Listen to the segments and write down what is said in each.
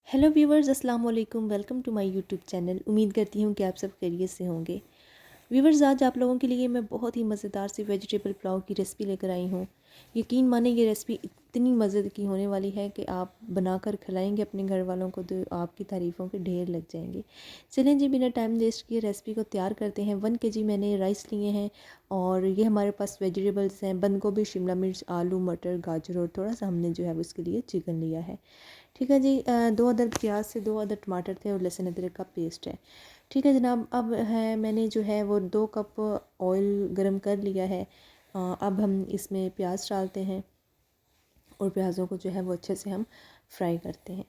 Hello viewers, अस्सलाम वालेकुम। Welcome to my YouTube channel. उम्मीद करती हूँ कि आप सब खैरियत से होंगे। व्यूवर्स, आज आप लोगों के लिए मैं बहुत ही मज़ेदार सी वेजिटेबल पुलाव की रेसिपी लेकर आई हूँ। यकीन माने ये रेसिपी इतनी मज़े की होने वाली है कि आप बनाकर खिलाएंगे अपने घर वालों को तो आपकी तारीफ़ों के ढेर लग जाएंगे। चलें जी, बिना टाइम वेस्ट किए रेसिपी को तैयार करते हैं। 1 केजी मैंने राइस लिए हैं और ये हमारे पास वेजिटेबल्स हैं, बंद गोभी, शिमला मिर्च, आलू, मटर, गाजर और थोड़ा सा हमने जो है वो इसके लिए चिकन लिया है। ठीक है जी। 2 अदद प्याज से 2 अदद टमाटर थे और लहसुन अदरक का पेस्ट है। ठीक है जनाब। अब है मैंने जो है वो 2 कप ऑयल गरम कर लिया है। अब हम इसमें प्याज डालते हैं और प्याज़ों को जो है वो अच्छे से हम फ्राई करते हैं।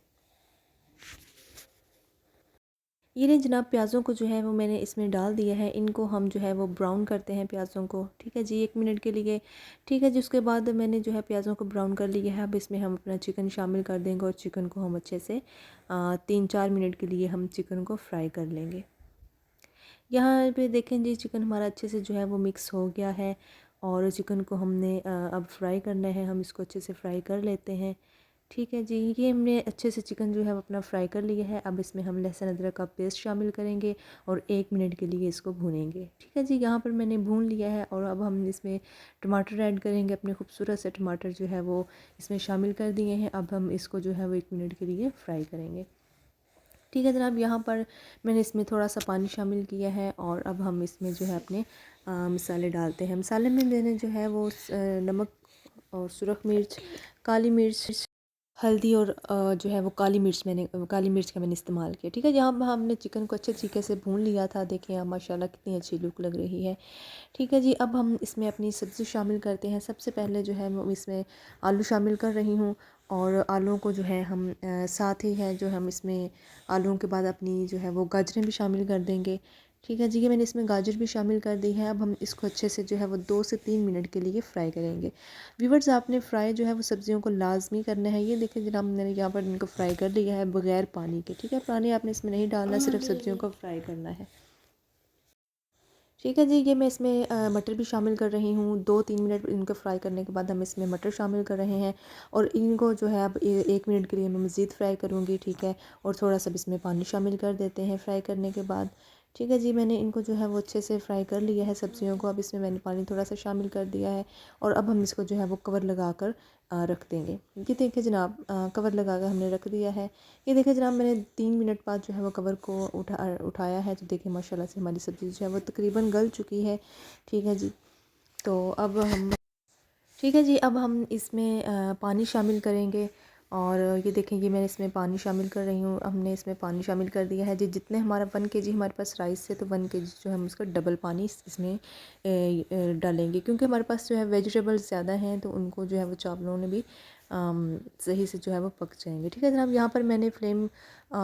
ये रहे जनाब, प्याज़ों को जो है वो मैंने इसमें डाल दिया है। इनको हम जो है वो ब्राउन करते हैं प्याज़ों को। ठीक है जी, 1 मिनट के लिए। ठीक है जी, उसके बाद मैंने जो है प्याज़ों को ब्राउन कर लिया है। अब इसमें हम अपना चिकन शामिल कर देंगे और चिकन को हम अच्छे से 3-4 मिनट के लिए हम चिकन को फ्राई कर लेंगे। यहाँ पे देखें जी, चिकन हमारा अच्छे से जो है वो मिक्स हो गया है और चिकन को हमने अब फ्राई करना है। हम इसको अच्छे से फ्राई कर लेते हैं। ठीक है जी, ये हमने अच्छे से चिकन जो है वो अपना फ्राई कर लिया है। अब इसमें हम लहसुन अदरक का पेस्ट शामिल करेंगे और 1 मिनट के लिए इसको भूनेंगे। ठीक है जी, यहाँ पर मैंने भून लिया है और अब हम इसमें टमाटर ऐड करेंगे। अपने खूबसूरत से टमाटर जो है वो इसमें शामिल कर दिए हैं। अब हम इसको जो है वो 1 मिनट के लिए फ्राई करेंगे। ठीक है जनाब, यहाँ पर मैंने इसमें थोड़ा सा पानी शामिल किया है और अब हम इसमें जो है अपने मसाले डालते हैं। मसाले में मैंने जो है वो नमक और सुरख मिर्च, काली मिर्च, हल्दी और जो है वो काली मिर्च का मैंने इस्तेमाल किया। ठीक है, यहाँ पर हमने चिकन को अच्छे तरीके से भून लिया था। देखिए आप माशाल्लाह कितनी अच्छी लुक लग रही है। ठीक है जी, अब हम इसमें अपनी सब्ज़ी शामिल करते हैं। सबसे पहले जो है मैं इसमें आलू शामिल कर रही हूँ और आलूओं को जो है हम साथ ही है जो हम इसमें आलूओं के बाद अपनी जो है वो गाजरें भी शामिल कर देंगे। ठीक है जी, ये मैंने इसमें गाजर भी शामिल कर दी है। अब हम इसको अच्छे से जो है वो 2 से 3 मिनट के लिए फ्राई करेंगे। व्यूवर्स, आपने फ्राई जो है वो सब्जियों को लाजमी करना है। ये देखें जनाब, मैंने यहाँ पर इनको फ्राई कर लिया है बगैर पानी के। ठीक है, पानी आपने इसमें नहीं डालना, सिर्फ सब्जियों को फ्राई करना है। ठीक है जी, ये मैं इसमें मटर भी शामिल कर रही हूँ। 2-3 मिनट इनको फ्राई करने के बाद हम इसमें मटर शामिल कर रहे हैं और इनको जो है अब 1 मिनट के लिए मैं मज़ीद फ्राई करूँगी। ठीक है, और थोड़ा सा इसमें पानी शामिल कर देते हैं फ्राई करने के बाद। ठीक है जी, मैंने इनको जो है वो अच्छे से फ्राई कर लिया है सब्जियों को। अब इसमें मैंने पानी थोड़ा सा शामिल कर दिया है और अब हम इसको जो है वो कवर लगा कर रख देंगे। ये देखिए जनाब, कवर लगा कर हमने रख दिया है। ये देखिए जनाब, मैंने 3 मिनट बाद जो है वो कवर को उठाया है तो देखिए माशाल्लाह से हमारी सब्ज़ी जो है वो तकरीबन गल चुकी है। ठीक है जी, तो अब हम ठीक है जी, अब हम इसमें पानी शामिल करेंगे और ये देखें, ये मैं इसमें पानी शामिल कर रही हूँ। हमने इसमें पानी शामिल कर दिया है जी। जितने हमारा 1 केजी हमारे पास राइस है तो 1 केजी जो है हम उसका डबल पानी इसमें डालेंगे, क्योंकि हमारे पास जो है वेजिटेबल्स ज़्यादा हैं तो उनको जो है वो चावलों ने भी सही से जो है वो पक जाएंगे। ठीक है जनाब, यहाँ पर मैंने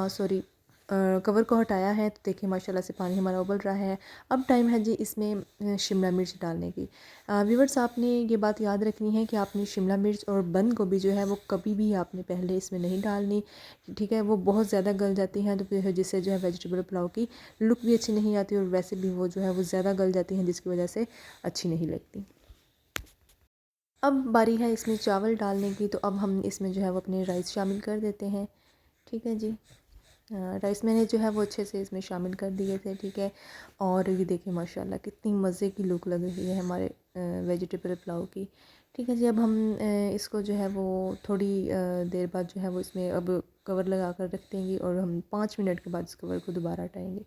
सॉरी कवर को हटाया है तो देखिए माशाल्लाह से पानी हमारा उबल रहा है। अब टाइम है जी इसमें शिमला मिर्च डालने की। व्यूवर्स, आपने ये बात याद रखनी है कि आपने शिमला मिर्च और बंद गोभी जो है वो कभी भी आपने पहले इसमें नहीं डालनी। ठीक है, वो बहुत ज़्यादा गल जाती हैं तो फिर जिससे जो है वेजिटेबल पुलाव की लुक भी अच्छी नहीं आती और वैसे भी वो जो है वो ज़्यादा गल जाती हैं जिसकी वजह से अच्छी नहीं लगती। अब बारी है इसमें चावल डालने की, तो अब हम इसमें जो है वो अपने राइस शामिल कर देते हैं। ठीक है जी, राइस मैंने जो है वो अच्छे से इसमें शामिल कर दिए थे। ठीक है, और ये देखिए माशाल्लाह कितनी मज़े की लुक लग रही है हमारे वेजिटेबल पुलाव की। ठीक है जी, अब हम इसको जो है वो थोड़ी देर बाद जो है वो इसमें अब कवर लगा कर रख देंगे और हम 5 मिनट के बाद इस कवर को दोबारा हटाएँगे।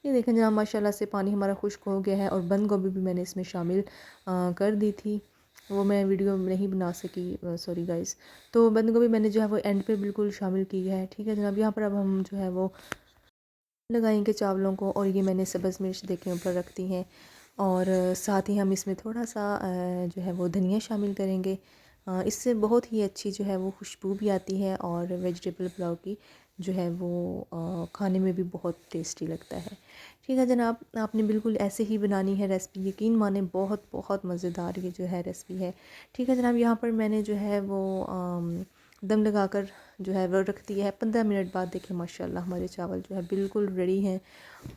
ये देखें जहाँ माशाल्लाह से पानी हमारा खुश्क हो गया है और बंद गोभी भी मैंने इसमें शामिल कर दी थी। वो मैं वीडियो नहीं बना सकी, सॉरी गाइस। तो बंद गोभी मैंने जो है वो एंड पे बिल्कुल शामिल की है। ठीक है जनाब, यहाँ पर अब हम जो है वो लगाएंगे चावलों को और ये मैंने सब्ज़ मिर्च देखें ऊपर रख दी हैं और साथ ही हम इसमें थोड़ा सा जो है वो धनिया शामिल करेंगे। इससे बहुत ही अच्छी जो है वो खुशबू भी आती है और वेजिटेबल पुलाव की जो है वो खाने में भी बहुत टेस्टी लगता है। ठीक है जनाब, आपने बिल्कुल ऐसे ही बनानी है रेसिपी। यकीन माने बहुत बहुत मज़ेदार ये जो है रेसिपी है। ठीक है जनाब, यहाँ पर मैंने जो है वो दम लगाकर जो है वो रख दिया है। 15 मिनट बाद देखिए माशाल्लाह हमारे चावल जो है बिल्कुल रेडी हैं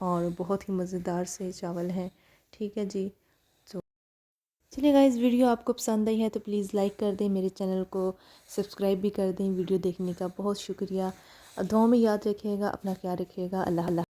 और बहुत ही मज़ेदार से चावल हैं। ठीक है जी, तो चलिए गाइस, वीडियो आपको पसंद आई है तो प्लीज़ लाइक कर दें, मेरे चैनल को सब्सक्राइब भी कर दें। वीडियो देखने का बहुत शुक्रिया। दुआओं में याद रखिएगा, अपना ख्याल रखिएगा। अल्लाह अल्लाह।